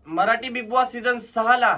Marathi big boss season 6 ला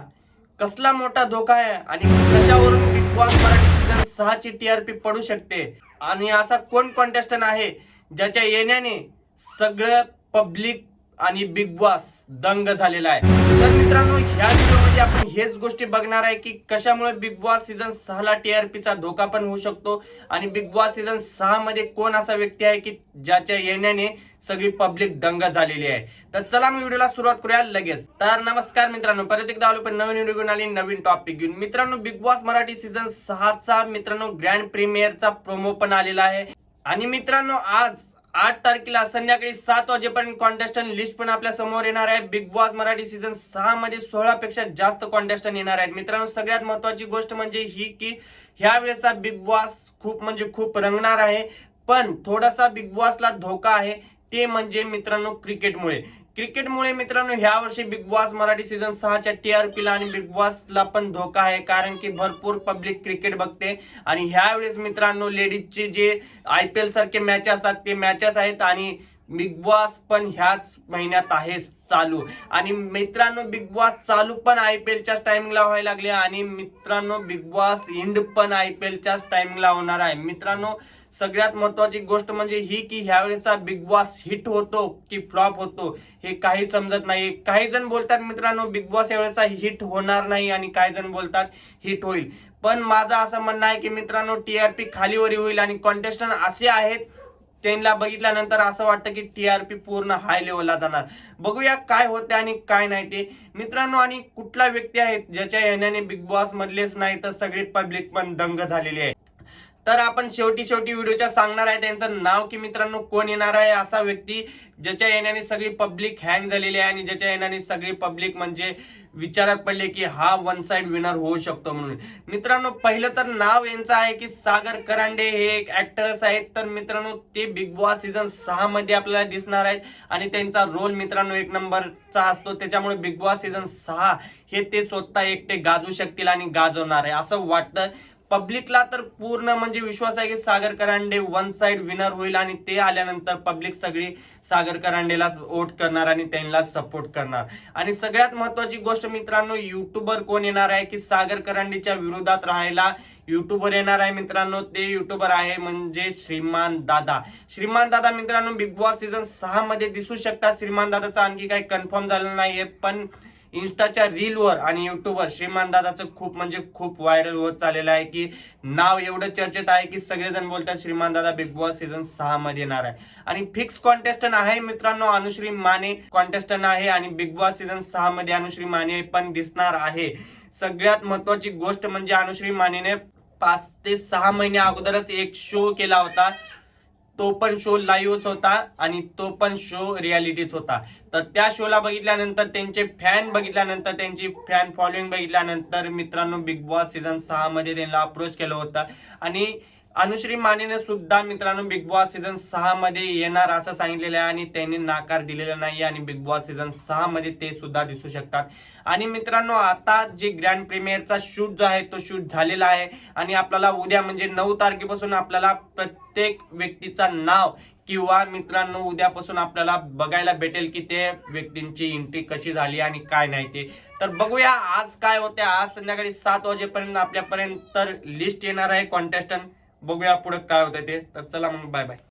कसला मोठा धोका आहे आणि कशावरून बिग बॉस मराठी सीझन 6 ची टीआरपी पडू शकते आणि असा कोण कॉन्टेस्टंट आहे ज्याच्या येण्याने सगळं पब्लिक आणि बिग बॉस दंग झालेला आहे। तर मित्रांनो, ह्या व्हिडिओमध्ये आपण हेच गोष्टी बघणार आहे की कशामुळे बिग बॉस सीझन 6 ला टीआरपीचा धोका पण होऊ शकतो आणि बिग बॉस सीझन 6 मध्ये कोण असा व्यक्ती आहे की ज्याच्या येण्याने सगळी पब्लिक दंग झालेली आहे। तर चला मग व्हिडिओला सुरुवात करूया लगेच। तर नमस्कार मित्रांनो, परत एकदा आलो पण नवीन व्हिडिओ घेऊन आणि नवीन टॉपिक घेऊन। मित्रांनो, बिग बॉस मराठी सीझन 6 चा मित्रांनो ग्रँड प्रीमियरचा प्रोमो पण आलेला आहे आणि मित्रांनो आज 8 तारखेला संध्याकाळी 7 वाजेपर्यंत कॉन्टेस्टंट लिस्ट पण आपल्या समोर येणार आहे। बिग बॉस मराठी सीझन 6 मध्ये 16 पेक्षा जास्त कॉन्टेस्टंट येणार आहेत। मित्रांनो, सगळ्यात महत्त्वाची गोष्ट म्हणजे ही की ह्या वेळेचा बिग बॉस खूप रंगणार आहे, पण थोडासा बिग बॉसला धोका आहे, ते म्हणजे मित्रांनो क्रिकेटमुळे मित्रांनो ह्या वर्षी बिग बॉस मराठी सीझन 6 च्या टीआरपीला आणि बिग बॉसला पण धोका आहे, कारण की भरपूर पब्लिक क्रिकेट बघते आणि ह्या वेळेस मित्रांनो लेडीजचे जे आयपीएल सारखे मॅच असतात ते मॅचेस आहेत आणि बिग बॉस पण ह्याच महिन्यात आहे चालू। आणि मित्रांनो, बिग बॉस चालू पण आयपीएलच्याच टायमिंगला व्हायला लागले आणि मित्रांनो बिग बॉस एंड पण आयपीएलच्याच टायमिंगला होणार आहे। मित्रांनो, सगळ्यात महत्त्वाची गोष्ट म्हणजे ही की ह्यावेळेचा बिग बॉस हिट होतो की फ्लॉप होतो हे काही समजत नाही। काही जण बोलतात मित्रांनो बिग बॉस यावेळेचा हिट होणार नाही आणि काही जण बोलतात हिट होईल, पण माझं असं म्हणणं आहे की मित्रांनो टीआरपी खालीवरी होईल आणि कॉन्टेस्टंट असे आहेत त्यांना बघितल्यानंतर असं वाटतं की टीआरपी पूर्ण हाय लेवलला जाणार। बघूया काय होते आणि काय नाही ते मित्रांनो। आणि कुठला व्यक्ती आहे ज्याच्या येण्याने बिग बॉस मधलेच नाही तर सगळी पब्लिक पण दंग झालेली आहे। तर आपण शेवटी व्हिडिओच्या सांगणार आहे त्यांचं नाव की मित्रांनो कोण येणार आहे असा व्यक्ती ज्याच्या येण्याने सगळी पब्लिक हँग झालेली आहे आणि ज्याच्या येण्याने सगळी पब्लिक म्हणजे विचारात पडले की हा वन साइड विनर होऊ शकतो म्हणून। मित्रांनो, पहिलं तर नाव यांचं आहे की सागर करांडे, हे एक ऍक्टरच आहेत। तर मित्रांनो ते बिग बॉस सीझन 6 मध्ये आपल्याला दिसणार आहेत आणि त्यांचा रोल मित्रांनो एक नंबरचा असतो, त्याच्यामुळे बिग बॉस सीझन 6 हे ते स्वतः एकटे गाजू शकतील आणि गाजवणार आहे असं वाटतं। पब्लिकला तर पूर्ण म्हणजे विश्वास आहे की सागर करांडे वन साइड विनर होईल आणि ते आल्यानंतर पब्लिक सगळी सागर करांडेलाच वोट करणार आणि त्यांना सपोर्ट करणार। आणि सगळ्यात महत्त्वाची गोष्ट मित्रांनो, युट्यूबर कोण येणार आहे की सागर करांडेच्या विरोधात राहायला युट्यूबर येणार आहे मित्रांनो। ते युट्यूबर आहे म्हणजे श्रीमान दादा मित्रांनो बिग बॉस सीझन 6 मध्ये दिसू शकतात। श्रीमान दादाचं आणखी काही कन्फर्म झालं नाहीये, पण इन्स्टाच्या रीलवर आणि युट्यूबवर श्रीमान दादाचं खूप व्हायरल होत चाललेलं आहे की नाव एवढं चर्चेत आहे की सगळेजण बोलतात श्रीमान दादा बिग बॉस सीझन 6 मध्ये येणार आहे। आणि फिक्स कॉन्टेस्टंट आहे मित्रांनो अनुश्री माने कॉन्टेस्टंट आहे आणि बिग बॉस सीझन 6 मध्ये अनुश्री माने पण दिसणार आहे। सगळ्यात महत्त्वाची गोष्ट म्हणजे अनुश्री मानेने 5 ते 6 महिने अगोदरच एक शो केला होता, तो पण शो लाईव्हच होता आणि तो पण शो रियालिटीच होता। तर त्या शोला बघितल्यानंतर त्यांचे फॅन बघितल्यानंतर त्यांची फॅन फॉलोइंग बघितल्यानंतर मित्रांनो बिग बॉस सीझन 6 मध्ये त्यांना अप्रोच केलं होतं आणि अनुश्री मानेने सुद्धा मित्रांनो बिग बॉस सीझन 6 मध्ये येणार असं सांगितलेलं आहे आणि त्यांनी नाकार दिलेला नाही आणि बिग बॉस सीझन 6 मध्ये ते सुद्धा दिसू शकतात। आणि मित्रांनो आता जे ग्रँड प्रीमियरचा शूट जो आहे तो शूट झालेला आहे आणि आपल्याला उद्या म्हणजे 9 तारखेपासून आपल्याला प्रत्येक व्यक्तीचा नाव किंवा मित्रांनो उद्यापासून आपल्याला बघायला भेटेल की ते व्यक्तींची एंट्री कशी झाली आणि काय नाही ते। तर बघूया आज काय होते। आज संध्याकाळी 7 वाजेपर्यंत आपल्यापर्यंत तर लिस्ट येणार आहे कॉन्टेस्टंट, बघूया पुढे काय होतं ते। तर चला मग बाय बाय।